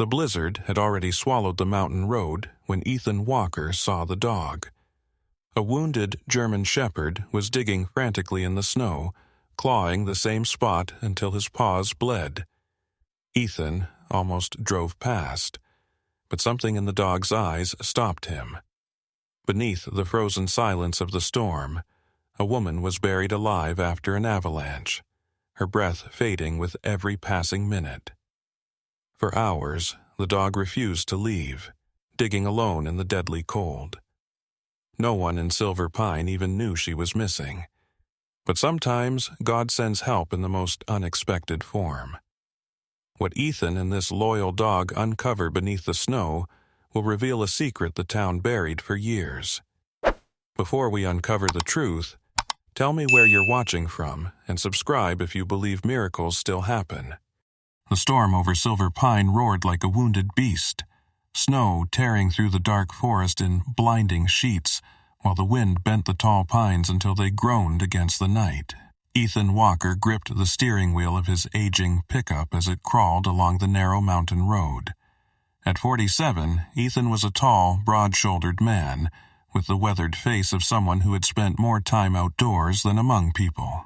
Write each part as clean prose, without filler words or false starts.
The blizzard had already swallowed the mountain road when Ethan Walker saw the dog. A wounded German shepherd was digging frantically in the snow, clawing the same spot until his paws bled. Ethan almost drove past, but something in the dog's eyes stopped him. Beneath the frozen silence of the storm, a woman was buried alive after an avalanche, her breath fading with every passing minute. For hours, the dog refused to leave, digging alone in the deadly cold. No one in Silver Pine even knew she was missing. But sometimes God sends help in the most unexpected form. What Ethan and this loyal dog uncover beneath the snow will reveal a secret the town buried for years. Before we uncover the truth, tell me where you're watching from and subscribe if you believe miracles still happen. The storm over Silver Pine roared like a wounded beast, snow tearing through the dark forest in blinding sheets, while the wind bent the tall pines until they groaned against the night. Ethan Walker gripped the steering wheel of his aging pickup as it crawled along the narrow mountain road. At 47, Ethan was a tall, broad-shouldered man, with the weathered face of someone who had spent more time outdoors than among people.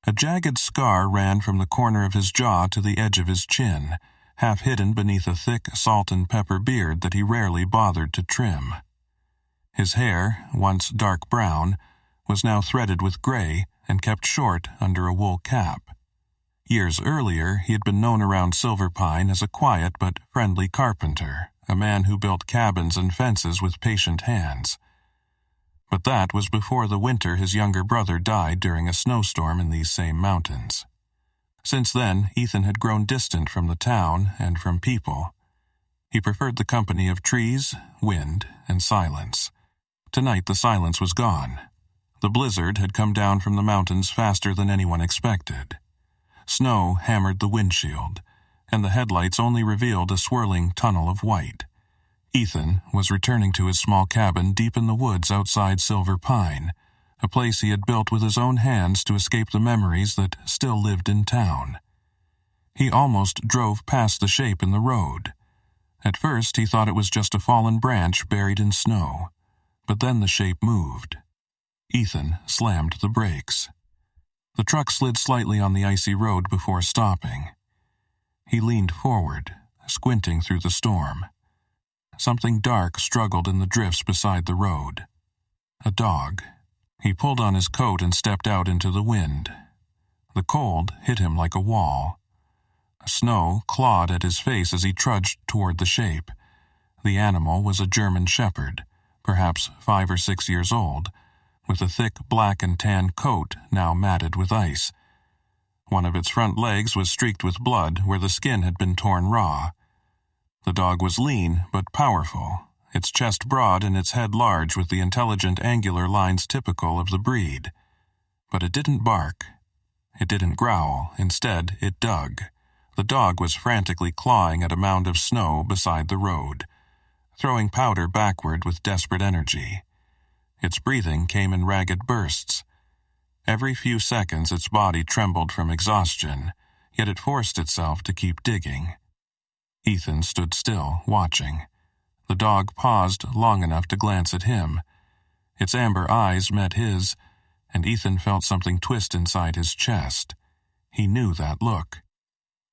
A jagged scar ran from the corner of his jaw to the edge of his chin, half hidden beneath a thick salt and pepper beard that he rarely bothered to trim. His hair, once dark brown, was now threaded with gray and kept short under a wool cap. Years earlier, he had been known around Silver Pine as a quiet but friendly carpenter, a man who built cabins and fences with patient hands. But that was before the winter his younger brother died during a snowstorm in these same mountains. Since then, Ethan had grown distant from the town and from people. He preferred the company of trees, wind, and silence. Tonight the silence was gone. The blizzard had come down from the mountains faster than anyone expected. Snow hammered the windshield, and the headlights only revealed a swirling tunnel of white. Ethan was returning to his small cabin deep in the woods outside Silver Pine, a place he had built with his own hands to escape the memories that still lived in town. He almost drove past the shape in the road. At first he thought it was just a fallen branch buried in snow, but then the shape moved. Ethan slammed the brakes. The truck slid slightly on the icy road before stopping. He leaned forward, squinting through the storm. Something dark struggled in the drifts beside the road. A dog. He pulled on his coat and stepped out into the wind. The cold hit him like a wall. Snow clawed at his face as he trudged toward the shape. The animal was a German shepherd, perhaps 5 or 6 years old, with a thick black and tan coat now matted with ice. One of its front legs was streaked with blood where the skin had been torn raw. The dog was lean but powerful, its chest broad and its head large with the intelligent angular lines typical of the breed. But it didn't bark. It didn't growl. Instead, it dug. The dog was frantically clawing at a mound of snow beside the road, throwing powder backward with desperate energy. Its breathing came in ragged bursts. Every few seconds its body trembled from exhaustion, yet it forced itself to keep digging. Ethan stood still, watching. The dog paused long enough to glance at him. Its amber eyes met his, and Ethan felt something twist inside his chest. He knew that look.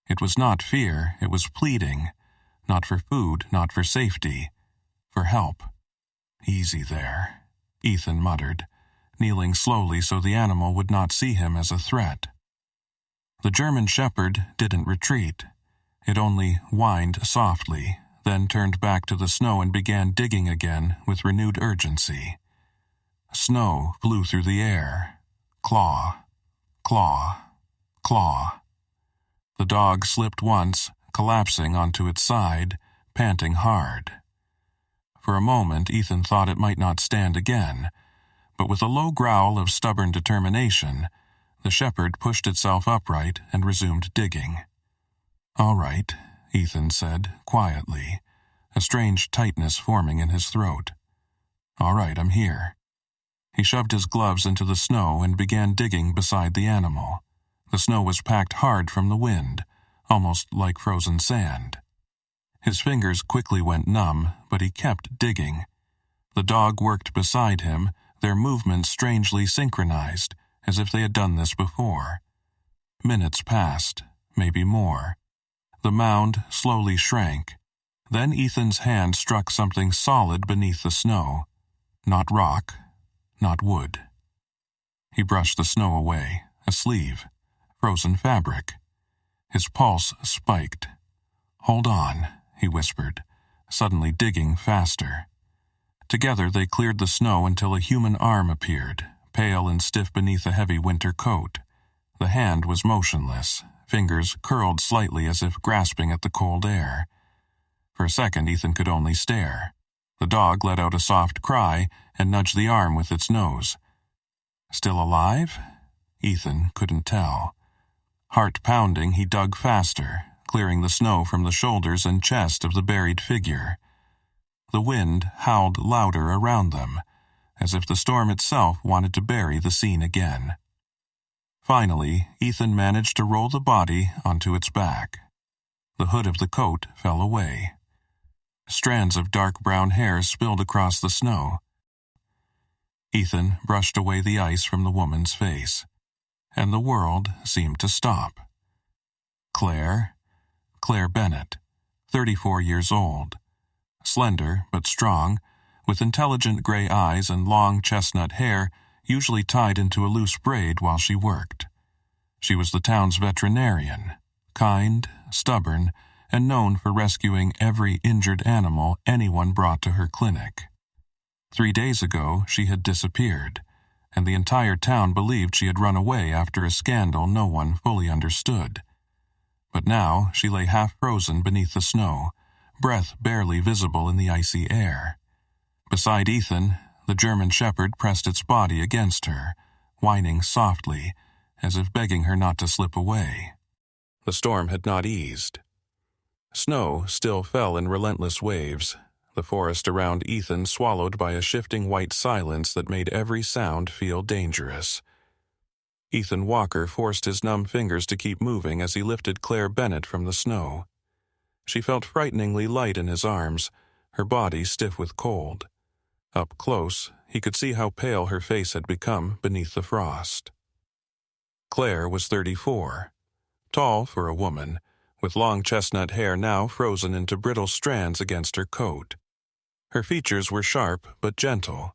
It was not fear, it was pleading. Not for food, not for safety. For help. "Easy there," Ethan muttered, kneeling slowly so the animal would not see him as a threat. The German shepherd didn't retreat. It only whined softly, then turned back to the snow and began digging again with renewed urgency. Snow flew through the air. Claw, claw, claw. The dog slipped once, collapsing onto its side, panting hard. For a moment Ethan thought it might not stand again, but with a low growl of stubborn determination, the shepherd pushed itself upright and resumed digging. "All right," Ethan said, quietly, a strange tightness forming in his throat. "All right, I'm here." He shoved his gloves into the snow and began digging beside the animal. The snow was packed hard from the wind, almost like frozen sand. His fingers quickly went numb, but he kept digging. The dog worked beside him, their movements strangely synchronized, as if they had done this before. Minutes passed, maybe more. The mound slowly shrank. Then Ethan's hand struck something solid beneath the snow. Not rock, not wood. He brushed the snow away, a sleeve, frozen fabric. His pulse spiked. "Hold on," he whispered, suddenly digging faster. Together they cleared the snow until a human arm appeared, pale and stiff beneath a heavy winter coat. The hand was motionless, fingers curled slightly as if grasping at the cold air. For a second Ethan could only stare. The dog let out a soft cry and nudged the arm with its nose. Still alive? Ethan couldn't tell. Heart pounding, he dug faster, clearing the snow from the shoulders and chest of the buried figure. The wind howled louder around them, as if the storm itself wanted to bury the scene again. Finally, Ethan managed to roll the body onto its back. The hood of the coat fell away. Strands of dark brown hair spilled across the snow. Ethan brushed away the ice from the woman's face, and the world seemed to stop. Claire Bennett, 34 years old. Slender but strong, with intelligent gray eyes and long chestnut hair usually tied into a loose braid while she worked. She was the town's veterinarian, kind, stubborn, and known for rescuing every injured animal anyone brought to her clinic. 3 days ago, she had disappeared, and the entire town believed she had run away after a scandal no one fully understood. But now she lay half-frozen beneath the snow, breath barely visible in the icy air. Beside Ethan, the German shepherd pressed its body against her, whining softly, as if begging her not to slip away. The storm had not eased. Snow still fell in relentless waves, the forest around Ethan swallowed by a shifting white silence that made every sound feel dangerous. Ethan Walker forced his numb fingers to keep moving as he lifted Claire Bennett from the snow. She felt frighteningly light in his arms, her body stiff with cold. Up close, he could see how pale her face had become beneath the frost. Claire was 34, tall for a woman, with long chestnut hair now frozen into brittle strands against her coat. Her features were sharp but gentle,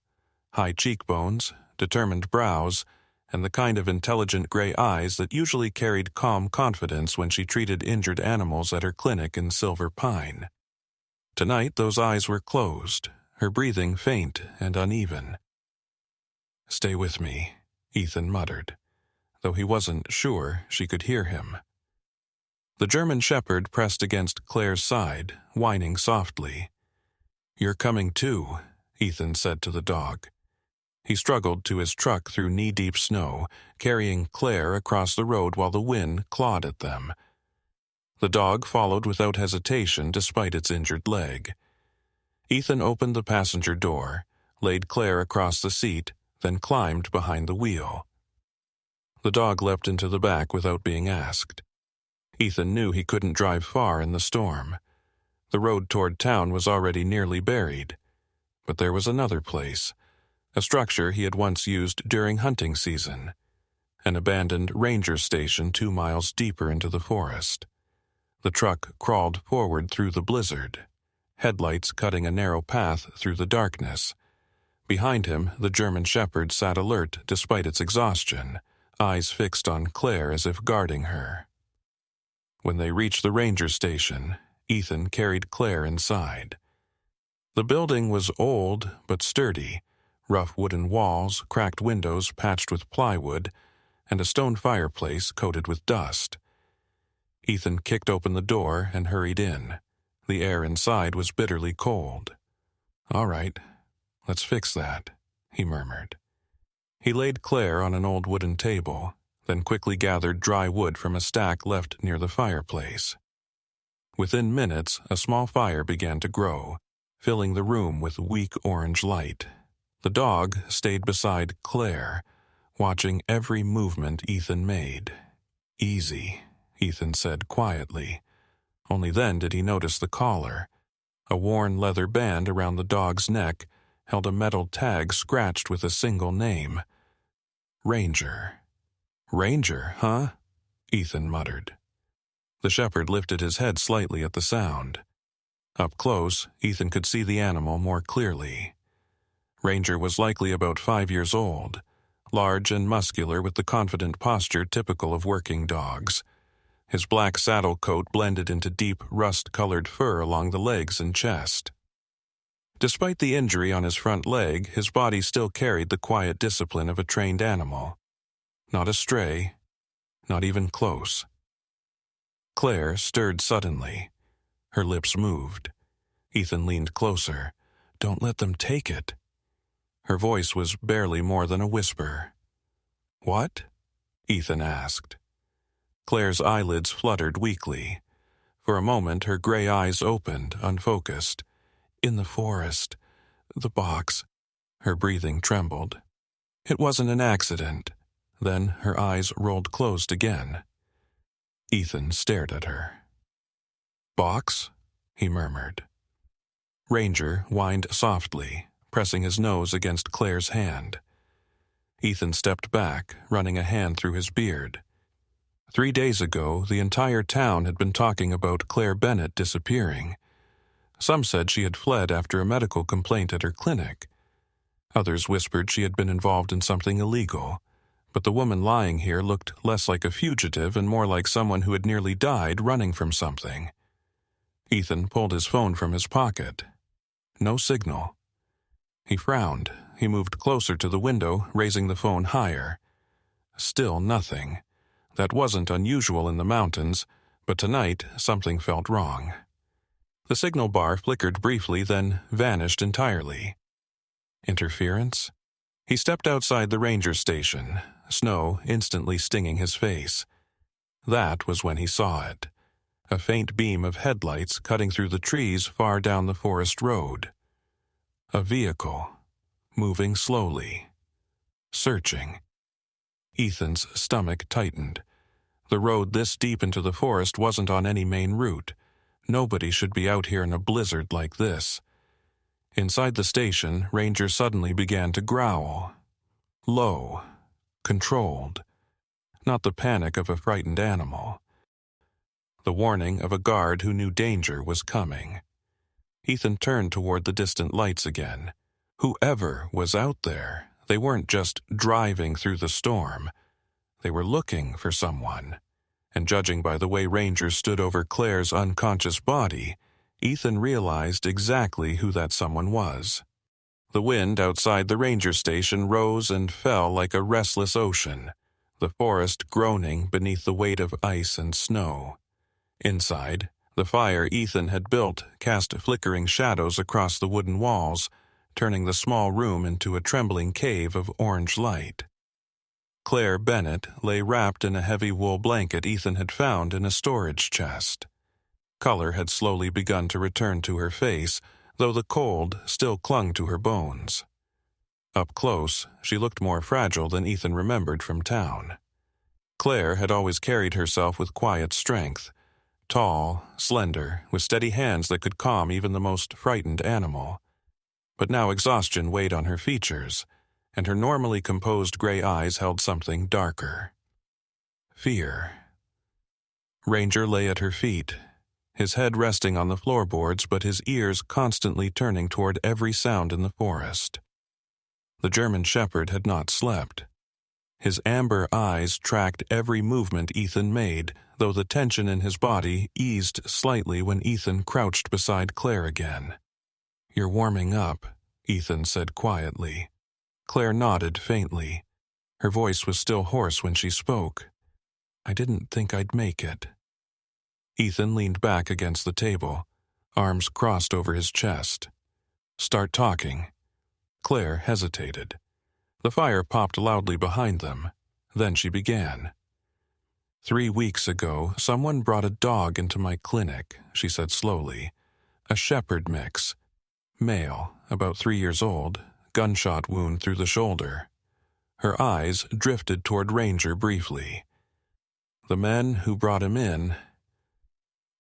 high cheekbones, determined brows, and the kind of intelligent gray eyes that usually carried calm confidence when she treated injured animals at her clinic in Silver Pine. Tonight those eyes were closed, her breathing faint and uneven. "Stay with me," Ethan muttered, though he wasn't sure she could hear him. The German shepherd pressed against Claire's side, whining softly. "You're coming too," Ethan said to the dog. He struggled to his truck through knee-deep snow, carrying Claire across the road while the wind clawed at them. The dog followed without hesitation despite its injured leg. Ethan opened the passenger door, laid Claire across the seat, then climbed behind the wheel. The dog leapt into the back without being asked. Ethan knew he couldn't drive far in the storm. The road toward town was already nearly buried. But there was another place, a structure he had once used during hunting season, an abandoned ranger station 2 miles deeper into the forest. The truck crawled forward through the blizzard, headlights cutting a narrow path through the darkness. Behind him, the German shepherd sat alert despite its exhaustion, eyes fixed on Claire as if guarding her. When they reached the ranger station, Ethan carried Claire inside. The building was old but sturdy, rough wooden walls, cracked windows patched with plywood, and a stone fireplace coated with dust. Ethan kicked open the door and hurried in. The air inside was bitterly cold. "All right, let's fix that," he murmured. He laid Claire on an old wooden table, then quickly gathered dry wood from a stack left near the fireplace. Within minutes, a small fire began to grow, filling the room with weak orange light. The dog stayed beside Claire, watching every movement Ethan made. "Easy," Ethan said quietly. Only then did he notice the collar. A worn leather band around the dog's neck held a metal tag scratched with a single name. Ranger. Ranger, huh? Ethan muttered. The shepherd lifted his head slightly at the sound. Up close, Ethan could see the animal more clearly. Ranger was likely about 5 years old, large and muscular with the confident posture typical of working dogs. His black saddle coat blended into deep, rust-colored fur along the legs and chest. Despite the injury on his front leg, his body still carried the quiet discipline of a trained animal. Not a stray, not even close. Claire stirred suddenly. Her lips moved. Ethan leaned closer. "Don't let them take it." Her voice was barely more than a whisper. "What?" Ethan asked. Claire's eyelids fluttered weakly. For a moment, her gray eyes opened, unfocused. "In the forest. The box." Her breathing trembled. "It wasn't an accident." Then her eyes rolled closed again. Ethan stared at her. "Box?" he murmured. Ranger whined softly, pressing his nose against Claire's hand. Ethan stepped back, running a hand through his beard. 3 days ago, the entire town had been talking about Claire Bennett disappearing. Some said she had fled after a medical complaint at her clinic. Others whispered she had been involved in something illegal. But the woman lying here looked less like a fugitive and more like someone who had nearly died running from something. Ethan pulled his phone from his pocket. No signal. He frowned. He moved closer to the window, raising the phone higher. Still nothing. That wasn't unusual in the mountains, but tonight something felt wrong. The signal bar flickered briefly, then vanished entirely. Interference? He stepped outside the ranger station, snow instantly stinging his face. That was when he saw it. A faint beam of headlights cutting through the trees far down the forest road. A vehicle, moving slowly, searching. Ethan's stomach tightened. The road this deep into the forest wasn't on any main route. Nobody should be out here in a blizzard like this. Inside the station, Ranger suddenly began to growl. Low, controlled. Not the panic of a frightened animal. The warning of a guard who knew danger was coming. Ethan turned toward the distant lights again. Whoever was out there, they weren't just driving through the storm. They were looking for someone. And judging by the way Ranger stood over Claire's unconscious body, Ethan realized exactly who that someone was. The wind outside the ranger station rose and fell like a restless ocean, the forest groaning beneath the weight of ice and snow. Inside, the fire Ethan had built cast flickering shadows across the wooden walls, turning the small room into a trembling cave of orange light. Claire Bennett lay wrapped in a heavy wool blanket Ethan had found in a storage chest. Color had slowly begun to return to her face, though the cold still clung to her bones. Up close, she looked more fragile than Ethan remembered from town. Claire had always carried herself with quiet strength, tall, slender, with steady hands that could calm even the most frightened animal. But now exhaustion weighed on her features, and her normally composed gray eyes held something darker. Fear. Ranger lay at her feet, his head resting on the floorboards but his ears constantly turning toward every sound in the forest. The German shepherd had not slept. His amber eyes tracked every movement Ethan made, though the tension in his body eased slightly when Ethan crouched beside Claire again. "You're warming up," Ethan said quietly. Claire nodded faintly. Her voice was still hoarse when she spoke. "I didn't think I'd make it." Ethan leaned back against the table, arms crossed over his chest. "Start talking." Claire hesitated. The fire popped loudly behind them. Then she began. 3 weeks ago, someone brought a dog into my clinic, she said slowly. A shepherd mix. Male, about 3 years old, gunshot wound through the shoulder. Her eyes drifted toward Ranger briefly. The men who brought him in...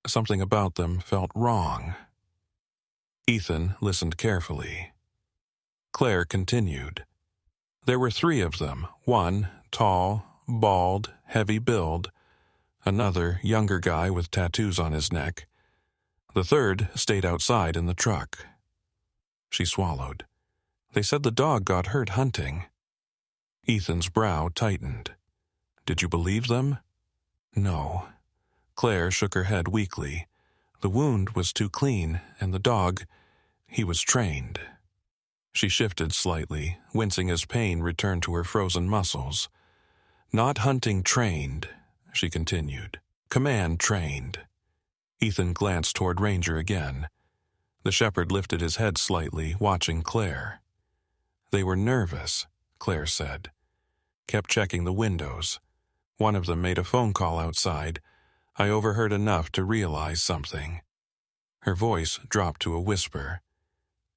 Something about them felt wrong. Ethan listened carefully. Claire continued. There were 3 of them, one tall, bald, heavy build, another younger guy with tattoos on his neck. The third stayed outside in the truck. She swallowed. They said the dog got hurt hunting. Ethan's brow tightened. Did you believe them? No. Claire shook her head weakly. The wound was too clean, and the dog, he was trained. She shifted slightly, wincing as pain returned to her frozen muscles. Not hunting trained, she continued. Command trained. Ethan glanced toward Ranger again. The shepherd lifted his head slightly, watching Claire. They were nervous, Claire said. Kept checking the windows. One of them made a phone call outside. I overheard enough to realize something. Her voice dropped to a whisper.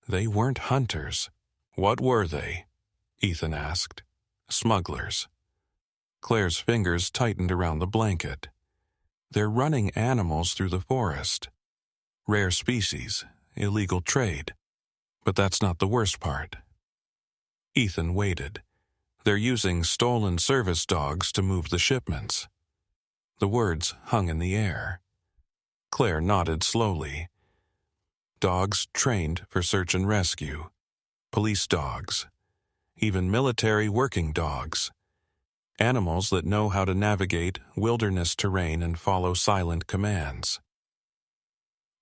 They weren't hunters. What were they? Ethan asked. Smugglers. Claire's fingers tightened around the blanket. They're running animals through the forest. Rare species, illegal trade. But that's not the worst part. Ethan waited. They're using stolen service dogs to move the shipments. The words hung in the air. Claire nodded slowly. Dogs trained for search and rescue. Police dogs. Even military working dogs. Animals that know how to navigate wilderness terrain and follow silent commands.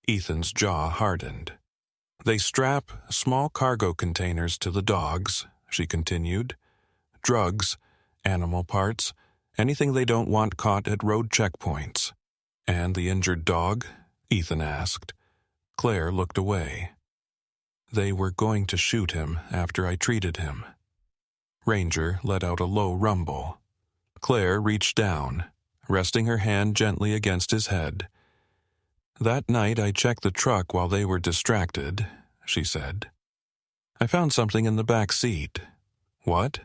Ethan's jaw hardened. They strap small cargo containers to the dogs, she continued. Drugs, animal parts, anything they don't want caught at road checkpoints. And the injured dog? Ethan asked. Claire looked away. They were going to shoot him after I treated him. Ranger let out a low rumble. Claire reached down, resting her hand gently against his head. That night I checked the truck while they were distracted, she said. I found something in the back seat. What?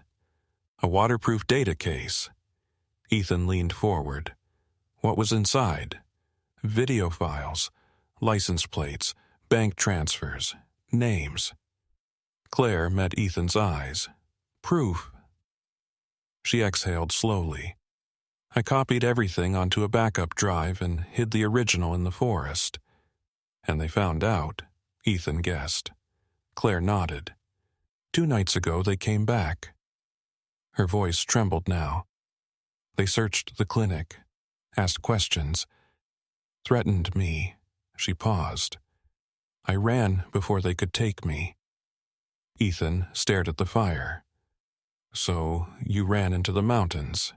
A waterproof data case. Ethan leaned forward. What was inside? Video files, license plates, bank transfers, names. Claire met Ethan's eyes. Proof. She exhaled slowly. I copied everything onto a backup drive and hid the original in the forest. And they found out, Ethan guessed. Claire nodded. 2 nights ago they came back. Her voice trembled now. They searched the clinic, asked questions, threatened me. She paused. I ran before they could take me. Ethan stared at the fire. So you ran into the mountains.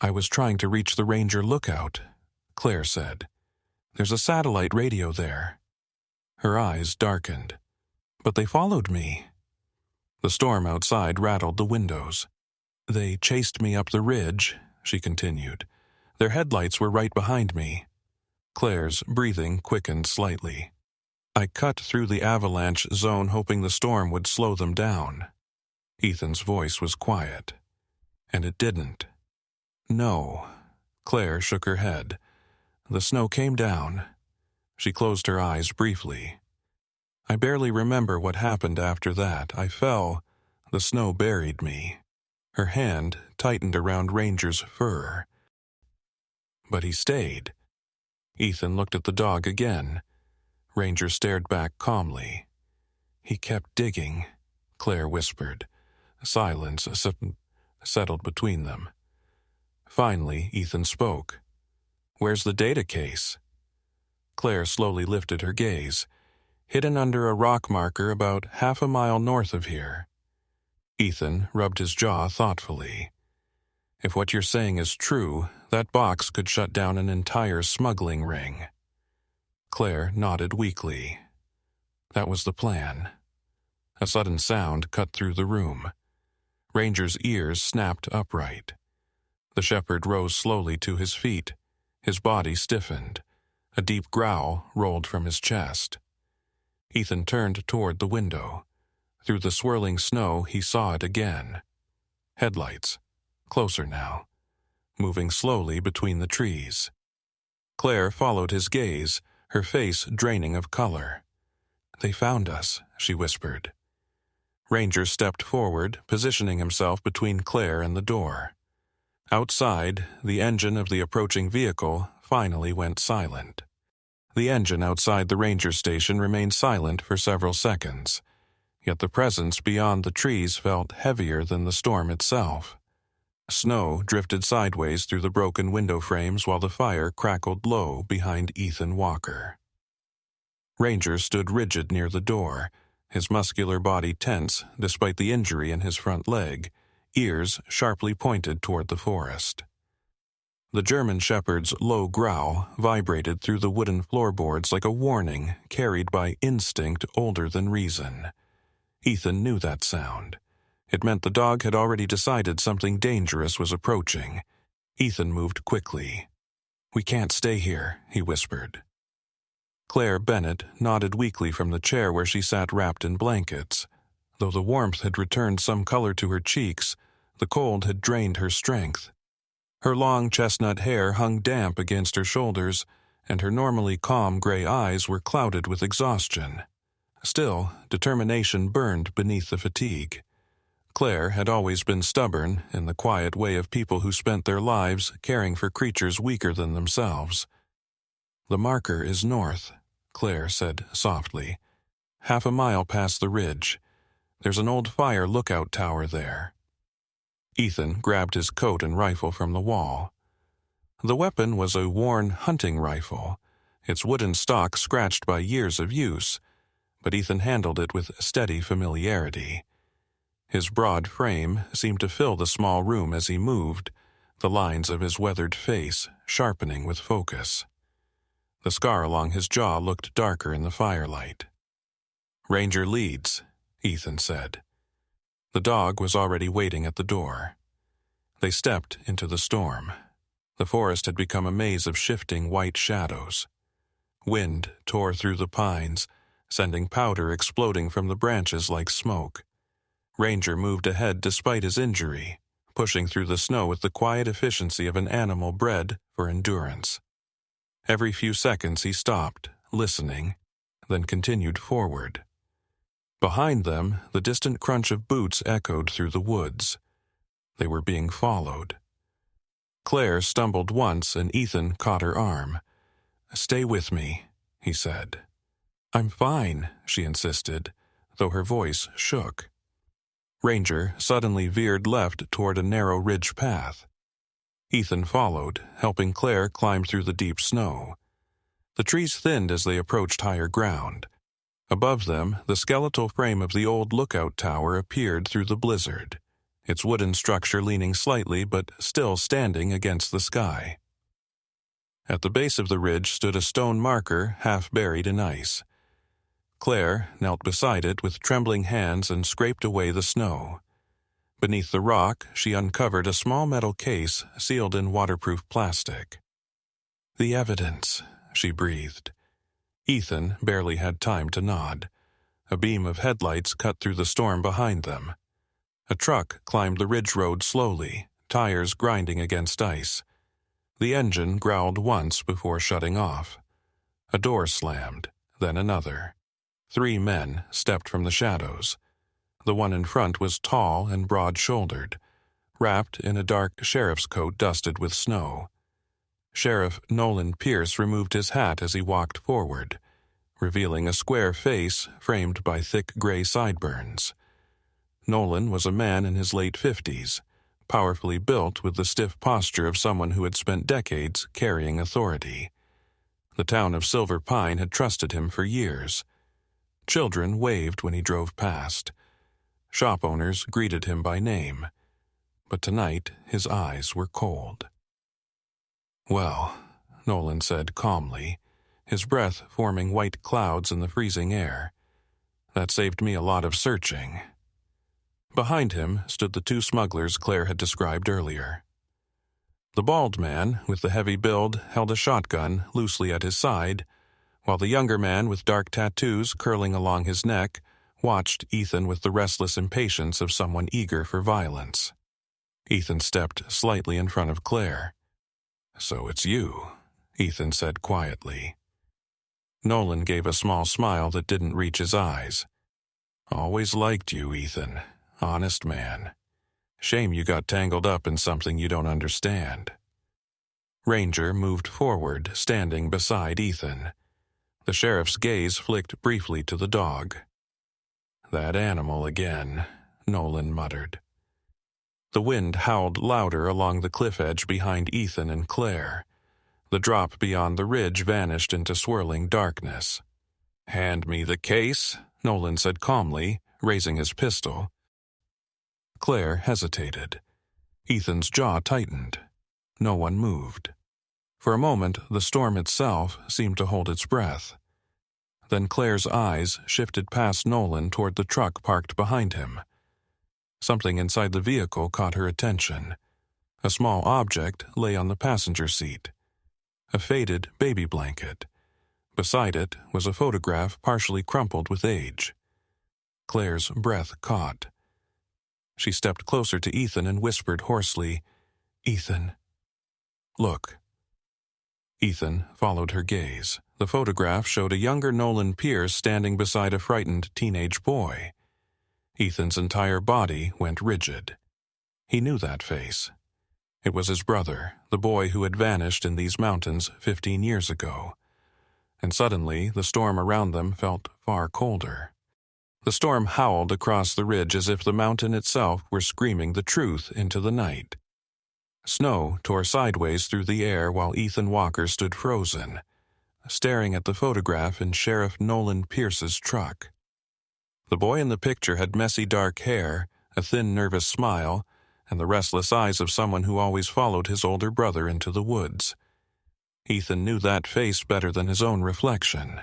I was trying to reach the Ranger lookout, Claire said. There's a satellite radio there. Her eyes darkened. But they followed me. The storm outside rattled the windows. They chased me up the ridge, she continued. Their headlights were right behind me. Claire's breathing quickened slightly. I cut through the avalanche zone hoping the storm would slow them down. Ethan's voice was quiet. And it didn't. No. Claire shook her head. The snow came down. She closed her eyes briefly. I barely remember what happened after that. I fell. The snow buried me. Her hand tightened around Ranger's fur. But he stayed. Ethan looked at the dog again. Ranger stared back calmly. He kept digging, Claire whispered. Silence settled between them. Finally, Ethan spoke. Where's the data case? Claire slowly lifted her gaze. Hidden under a rock marker about half a mile north of here. Ethan rubbed his jaw thoughtfully. If what you're saying is true, that box could shut down an entire smuggling ring. Claire nodded weakly. That was the plan. A sudden sound cut through the room. Ranger's ears snapped upright. The shepherd rose slowly to his feet. His body stiffened. A deep growl rolled from his chest. Ethan turned toward the window. Through the swirling snow, he saw it again. Headlights. Closer now. Moving slowly between the trees. Claire followed his gaze, her face draining of color. "They found us," she whispered. Ranger stepped forward, positioning himself between Claire and the door. Outside, the engine of the approaching vehicle finally went silent. The engine outside the ranger station remained silent for several seconds, yet the presence beyond the trees felt heavier than the storm itself. Snow drifted sideways through the broken window frames while the fire crackled low behind Ethan Walker. Ranger stood rigid near the door, his muscular body tense despite the injury in his front leg, ears sharply pointed toward the forest. The German shepherd's low growl vibrated through the wooden floorboards like a warning carried by instinct older than reason. Ethan knew that sound. It meant the dog had already decided something dangerous was approaching. Ethan moved quickly. "We can't stay here," he whispered. Claire Bennett nodded weakly from the chair where she sat wrapped in blankets. Though the warmth had returned some color to her cheeks, the cold had drained her strength. Her long chestnut hair hung damp against her shoulders, and her normally calm gray eyes were clouded with exhaustion. Still, determination burned beneath the fatigue. Claire had always been stubborn in the quiet way of people who spent their lives caring for creatures weaker than themselves. "The marker is north," Claire said softly. "Half a mile past the ridge. There's an old fire lookout tower there." Ethan grabbed his coat and rifle from the wall. The weapon was a worn hunting rifle, its wooden stock scratched by years of use, but Ethan handled it with steady familiarity. His broad frame seemed to fill the small room as he moved, the lines of his weathered face sharpening with focus. The scar along his jaw looked darker in the firelight. "Ranger leads," Ethan said. The dog was already waiting at the door. They stepped into the storm. The forest had become a maze of shifting white shadows. Wind tore through the pines, sending powder exploding from the branches like smoke. Ranger moved ahead despite his injury, pushing through the snow with the quiet efficiency of an animal bred for endurance. Every few seconds he stopped, listening, then continued forward. Behind them, the distant crunch of boots echoed through the woods. They were being followed. Claire stumbled once and Ethan caught her arm. "Stay with me," he said. "I'm fine," she insisted, though her voice shook. Ranger suddenly veered left toward a narrow ridge path. Ethan followed, helping Claire climb through the deep snow. The trees thinned as they approached higher ground. Above them, the skeletal frame of the old lookout tower appeared through the blizzard, its wooden structure leaning slightly but still standing against the sky. At the base of the ridge stood a stone marker half buried in ice. Claire knelt beside it with trembling hands and scraped away the snow. Beneath the rock, she uncovered a small metal case sealed in waterproof plastic. "The evidence," she breathed. Ethan barely had time to nod. A beam of headlights cut through the storm behind them. A truck climbed the ridge road slowly, tires grinding against ice. The engine growled once before shutting off. A door slammed, then another. 3 men stepped from the shadows. The one in front was tall and broad-shouldered, wrapped in a dark sheriff's coat dusted with snow. Sheriff Nolan Pierce removed his hat as he walked forward, revealing a square face framed by thick gray sideburns. Nolan was a man in his late 50s, powerfully built with the stiff posture of someone who had spent decades carrying authority. The town of Silver Pine had trusted him for years. Children waved when he drove past. Shop owners greeted him by name. But tonight his eyes were cold. "Well," Nolan said calmly, his breath forming white clouds in the freezing air. "That saved me a lot of searching." Behind him stood the 2 smugglers Claire had described earlier. The bald man, with the heavy build, held a shotgun loosely at his side, while the younger man with dark tattoos curling along his neck watched Ethan with the restless impatience of someone eager for violence. Ethan stepped slightly in front of Claire. "So it's you," Ethan said quietly. Nolan gave a small smile that didn't reach his eyes. Always liked you, Ethan. Honest man. Shame you got tangled up in something you don't understand. Ranger moved forward, standing beside Ethan. The sheriff's gaze flicked briefly to the dog. That animal again, Nolan muttered. The wind howled louder along the cliff edge behind Ethan and Claire. The drop beyond the ridge vanished into swirling darkness. Hand me the case, Nolan said calmly, raising his pistol. Claire hesitated. Ethan's jaw tightened. No one moved. For a moment, the storm itself seemed to hold its breath. Then Claire's eyes shifted past Nolan toward the truck parked behind him. Something inside the vehicle caught her attention. A small object lay on the passenger seat. A faded baby blanket. Beside it was a photograph partially crumpled with age. Claire's breath caught. She stepped closer to Ethan and whispered hoarsely, "Ethan, look." Ethan followed her gaze. The photograph showed a younger Nolan Pierce standing beside a frightened teenage boy. Ethan's entire body went rigid. He knew that face. It was his brother, the boy who had vanished in these mountains 15 years ago. And suddenly, the storm around them felt far colder. The storm howled across the ridge as if the mountain itself were screaming the truth into the night. Snow tore sideways through the air while Ethan Walker stood frozen, staring at the photograph in Sheriff Nolan Pierce's truck. The boy in the picture had messy dark hair, a thin nervous smile, and the restless eyes of someone who always followed his older brother into the woods. Ethan knew that face better than his own reflection.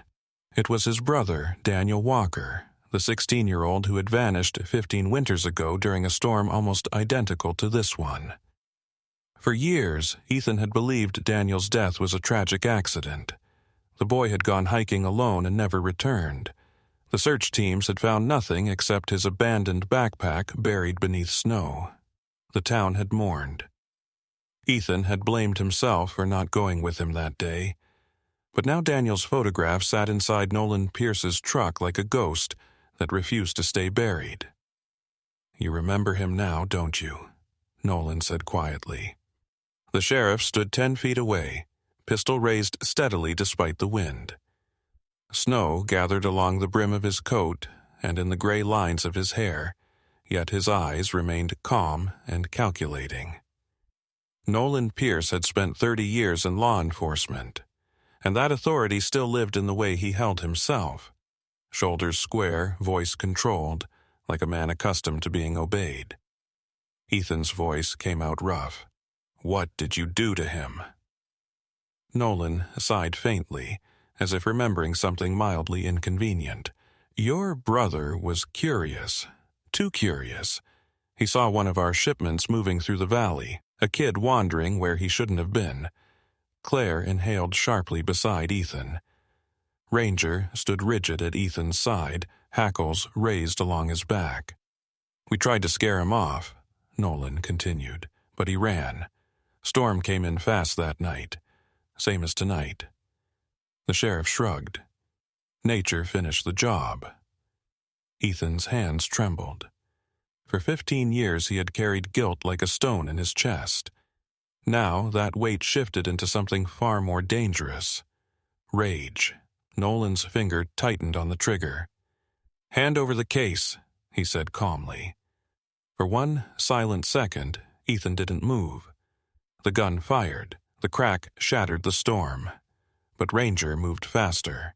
It was his brother, Daniel Walker, the 16-year-old who had vanished 15 winters ago during a storm almost identical to this one. For years, Ethan had believed Daniel's death was a tragic accident. The boy had gone hiking alone and never returned. The search teams had found nothing except his abandoned backpack buried beneath snow. The town had mourned. Ethan had blamed himself for not going with him that day. But now Daniel's photograph sat inside Nolan Pierce's truck like a ghost that refused to stay buried. "You remember him now, don't you?" Nolan said quietly. The sheriff stood 10 feet away, pistol raised steadily despite the wind. Snow gathered along the brim of his coat and in the gray lines of his hair, yet his eyes remained calm and calculating. Nolan Pierce had spent 30 years in law enforcement, and that authority still lived in the way he held himself. Shoulders square, voice controlled, like a man accustomed to being obeyed. Ethan's voice came out rough. "What did you do to him?" Nolan sighed faintly, as if remembering something mildly inconvenient. "Your brother was curious. Too curious. He saw one of our shipments moving through the valley, a kid wandering where he shouldn't have been." Claire inhaled sharply beside Ethan. Ranger stood rigid at Ethan's side, hackles raised along his back. "We tried to scare him off," Nolan continued, "but he ran. Storm came in fast that night. Same as tonight." The sheriff shrugged. Nature finished the job. Ethan's hands trembled. For 15 years he had carried guilt like a stone in his chest. Now that weight shifted into something far more dangerous. Rage. Nolan's finger tightened on the trigger. "Hand over the case," he said calmly. For one silent second, Ethan didn't move. The gun fired. The crack shattered the storm. But Ranger moved faster.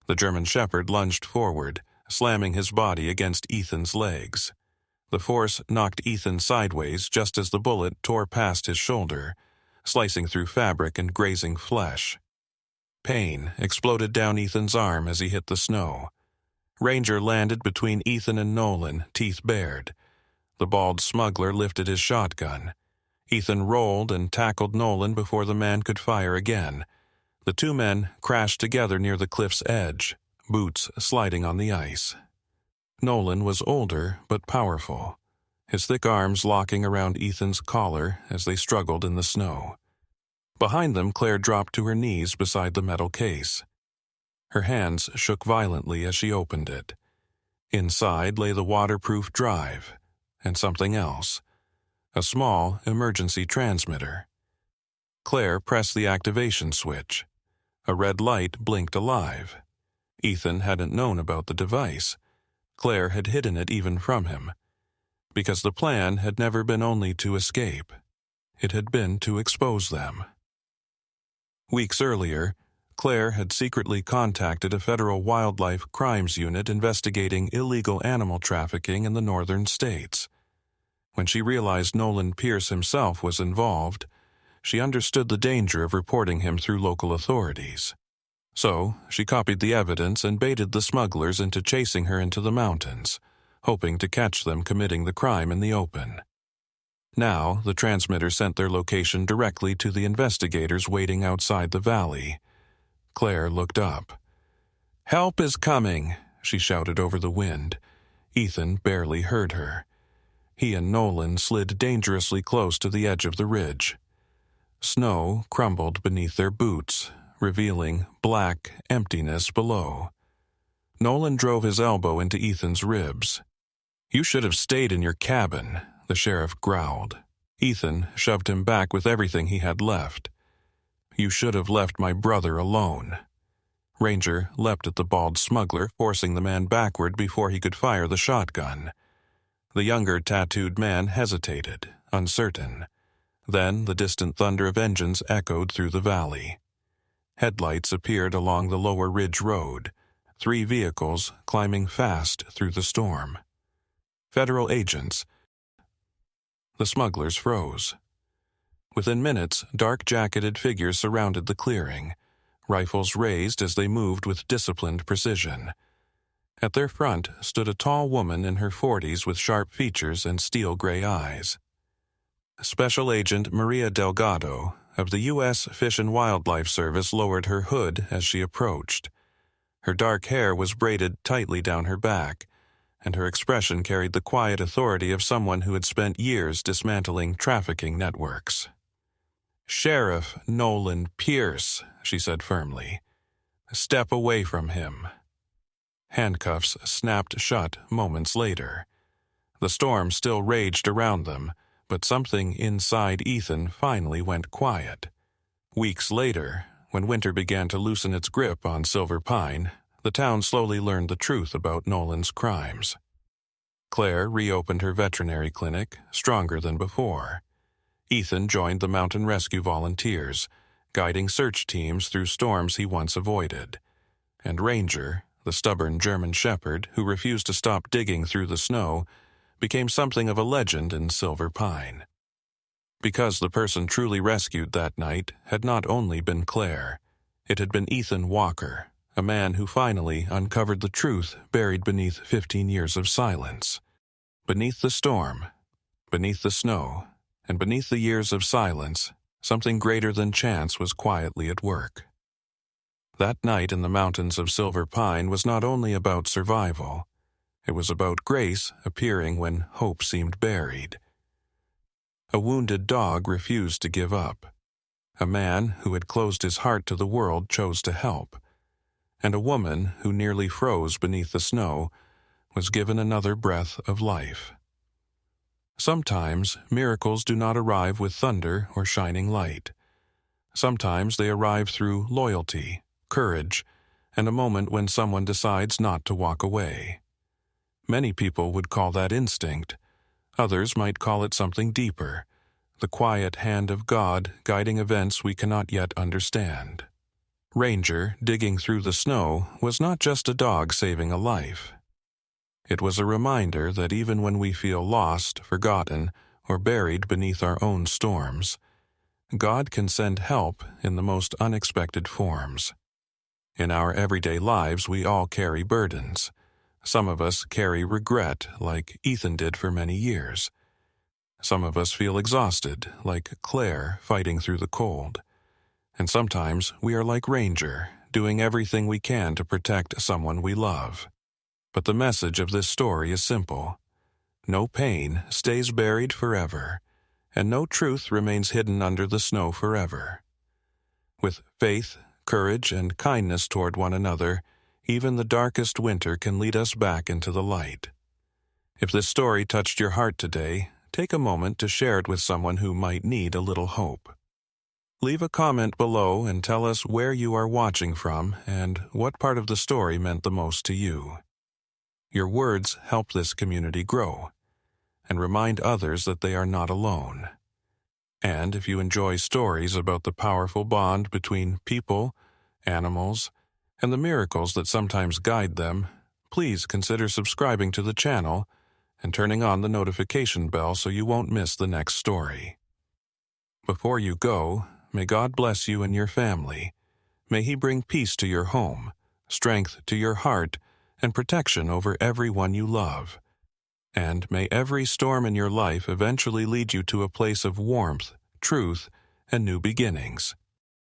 The German Shepherd lunged forward, slamming his body against Ethan's legs. The force knocked Ethan sideways just as the bullet tore past his shoulder, slicing through fabric and grazing flesh. Pain exploded down Ethan's arm as he hit the snow. Ranger landed between Ethan and Nolan, teeth bared. The bald smuggler lifted his shotgun. Ethan rolled and tackled Nolan before the man could fire again. The two men crashed together near the cliff's edge, boots sliding on the ice. Nolan was older but powerful, his thick arms locking around Ethan's collar as they struggled in the snow. Behind them, Claire dropped to her knees beside the metal case. Her hands shook violently as she opened it. Inside lay the waterproof drive, and something else. A small emergency transmitter. Claire pressed the activation switch. A red light blinked alive. Ethan hadn't known about the device. Claire had hidden it even from him. Because the plan had never been only to escape. It had been to expose them. Weeks earlier, Claire had secretly contacted a federal wildlife crimes unit investigating illegal animal trafficking in the northern states. When she realized Nolan Pierce himself was involved, she understood the danger of reporting him through local authorities. So, she copied the evidence and baited the smugglers into chasing her into the mountains, hoping to catch them committing the crime in the open. Now, the transmitter sent their location directly to the investigators waiting outside the valley. Claire looked up. "Help is coming," she shouted over the wind. Ethan barely heard her. He and Nolan slid dangerously close to the edge of the ridge. Snow crumbled beneath their boots, revealing black emptiness below. Nolan drove his elbow into Ethan's ribs. "You should have stayed in your cabin," the sheriff growled. Ethan shoved him back with everything he had left. "You should have left my brother alone." Ranger leapt at the bald smuggler, forcing the man backward before he could fire the shotgun. The younger tattooed man hesitated, uncertain. Then the distant thunder of engines echoed through the valley. Headlights appeared along the lower ridge road, 3 vehicles climbing fast through the storm. Federal agents. The smugglers froze. Within minutes, dark-jacketed figures surrounded the clearing, rifles raised as they moved with disciplined precision. At their front stood a tall woman in her 40s with sharp features and steel-gray eyes. Special Agent Maria Delgado of the U.S. Fish and Wildlife Service lowered her hood as she approached. Her dark hair was braided tightly down her back, and her expression carried the quiet authority of someone who had spent years dismantling trafficking networks. "Sheriff Nolan Pierce," she said firmly. "Step away from him." Handcuffs snapped shut moments later. The storm still raged around them, but something inside Ethan finally went quiet. Weeks later, when winter began to loosen its grip on Silver Pine, the town slowly learned the truth about Nolan's crimes. Claire reopened her veterinary clinic, stronger than before. Ethan joined the mountain rescue volunteers, guiding search teams through storms he once avoided. And Ranger, the stubborn German shepherd who refused to stop digging through the snow, became something of a legend in Silver Pine. Because the person truly rescued that night had not only been Claire, it had been Ethan Walker, a man who finally uncovered the truth buried beneath 15 years of silence. Beneath the storm, beneath the snow, and beneath the years of silence, something greater than chance was quietly at work. That night in the mountains of Silver Pine was not only about survival. It was about grace appearing when hope seemed buried. A wounded dog refused to give up. A man who had closed his heart to the world chose to help. And a woman who nearly froze beneath the snow was given another breath of life. Sometimes miracles do not arrive with thunder or shining light. Sometimes they arrive through loyalty, courage, and a moment when someone decides not to walk away. Many people would call that instinct. Others might call it something deeper, the quiet hand of God guiding events we cannot yet understand. Ranger, digging through the snow, was not just a dog saving a life. It was a reminder that even when we feel lost, forgotten, or buried beneath our own storms, God can send help in the most unexpected forms. In our everyday lives, we all carry burdens. Some of us carry regret, like Ethan did for many years. Some of us feel exhausted, like Claire fighting through the cold. And sometimes we are like Ranger, doing everything we can to protect someone we love. But the message of this story is simple. No pain stays buried forever, and no truth remains hidden under the snow forever. With faith, courage, and kindness toward one another, even the darkest winter can lead us back into the light. If this story touched your heart today, take a moment to share it with someone who might need a little hope. Leave a comment below and tell us where you are watching from and what part of the story meant the most to you. Your words help this community grow and remind others that they are not alone. And if you enjoy stories about the powerful bond between people, animals, and the miracles that sometimes guide them, please consider subscribing to the channel and turning on the notification bell so you won't miss the next story. Before you go, may God bless you and your family. May He bring peace to your home, strength to your heart, and protection over everyone you love. And may every storm in your life eventually lead you to a place of warmth, truth, and new beginnings.